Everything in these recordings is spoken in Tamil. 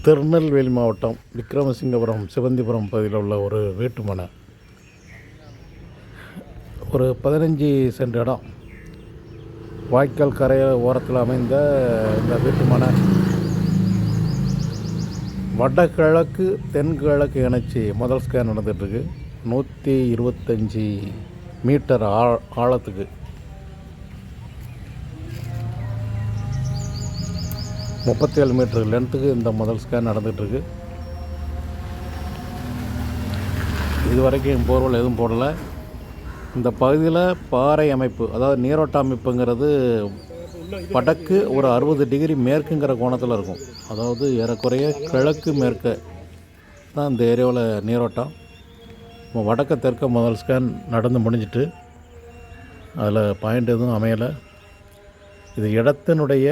திருநெல்வேலி மாவட்டம் விக்ரமசிங்கபுரம் சிவந்திபுரம் பகுதியில் உள்ள ஒரு வீட்டு மனை. ஒரு 15 சென்ட் இடம், வாய்க்கால் கரை ஓரத்தில் அமைந்த இந்த வீட்டு மனை வடகிழக்கு தென்கிழக்கு இணைச்சி முதல் ஸ்கேன் நடந்துகிட்ருக்கு. 125 மீட்டர் ஆழத்துக்கு 37 மீட்டர் லென்த்துக்கு இந்த முதல் ஸ்கேன் நடந்துகிட்ருக்கு. இது வரைக்கும் போர்வெல் எதுவும் போடலை. இந்த பகுதியில் பாறை அமைப்பு, அதாவது நீரோட்ட அமைப்புங்கிறது வடக்கு ஒரு 60 டிகிரி மேற்குங்கிற கோணத்தில் இருக்கும். அதாவது ஏறக்குறைய கிழக்கு மேற்க தான் இந்த ஏரியாவில் நீரோட்டம். வடக்கு தெற்க முதல் ஸ்கேன் நடந்து முடிஞ்சிட்டு அதில் பாயிண்ட் எதுவும் அமையலை. இது இடத்தினுடைய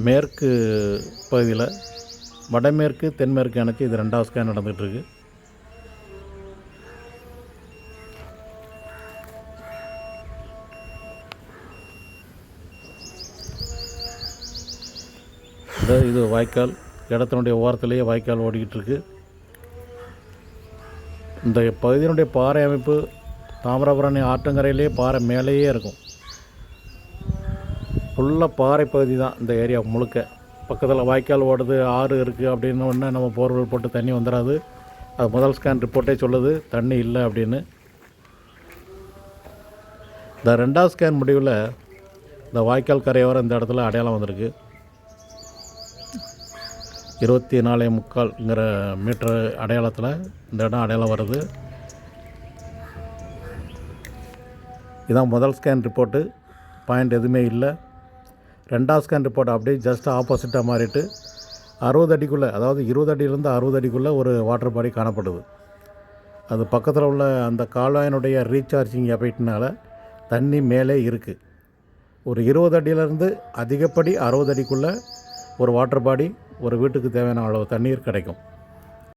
மேற்கு பகுதியில் வடமேற்கு தென்மேற்கு இணைச்சி இது 2வது ஸ்கேன் நடந்துகிட்ருக்கு. இது வாய்க்கால், இடத்தினுடைய ஓரத்திலேயே வாய்க்கால் ஓடிக்கிட்டு இருக்கு. இந்த பகுதியினுடைய பாறை அமைப்பு தாமிரபரணி ஆற்றங்கரையிலே பாறை மேலேயே இருக்கும். ஃபுல்லாக பாறை பகுதி தான் இந்த ஏரியா முழுக்க. பக்கத்தில் வாய்க்கால் ஓடுது, ஆறு இருக்குது அப்படின்னு ஒன்று நம்ம போர்வெல் போட்டு தண்ணி வந்துடாது. அது முதல் ஸ்கேன் ரிப்போர்ட்டே சொல்லுது தண்ணி இல்லை அப்படின்னு. இந்த 2வது ஸ்கேன் முடிவில் இந்த வாய்க்கால் கரையோரம் இந்த இடத்துல அடையாளம் வந்திருக்கு. 24.75 மீட்டர் அடையாளத்தில் இந்த இடம் அடையாளம் வருது. இதுதான் முதல் ஸ்கேன் ரிப்போர்ட்டு. பாயிண்ட் எதுவுமே இல்லை. 2வது ஸ்கேன் ரிப்போர்ட் அப்படியே ஜஸ்ட் ஆப்போசிட்டாக மாறிட்டு 60 அடிக்குள்ளே, அதாவது 20 அடியிலேருந்து 60 அடிக்குள்ளே ஒரு வாட்டர் பாடி காணப்படுது. அது பக்கத்தில் உள்ள அந்த கால்வாயினுடைய ரீசார்ஜிங் எஃபெக்ட்னால தண்ணி மேலே இருக்குது. ஒரு 20 அடியிலேருந்து அதிகப்படி 60 அடிக்குள்ளே ஒரு வாட்டர் பாடி ஒரு வீட்டுக்கு தேவையான அளவு தண்ணீர் கிடைக்கும்.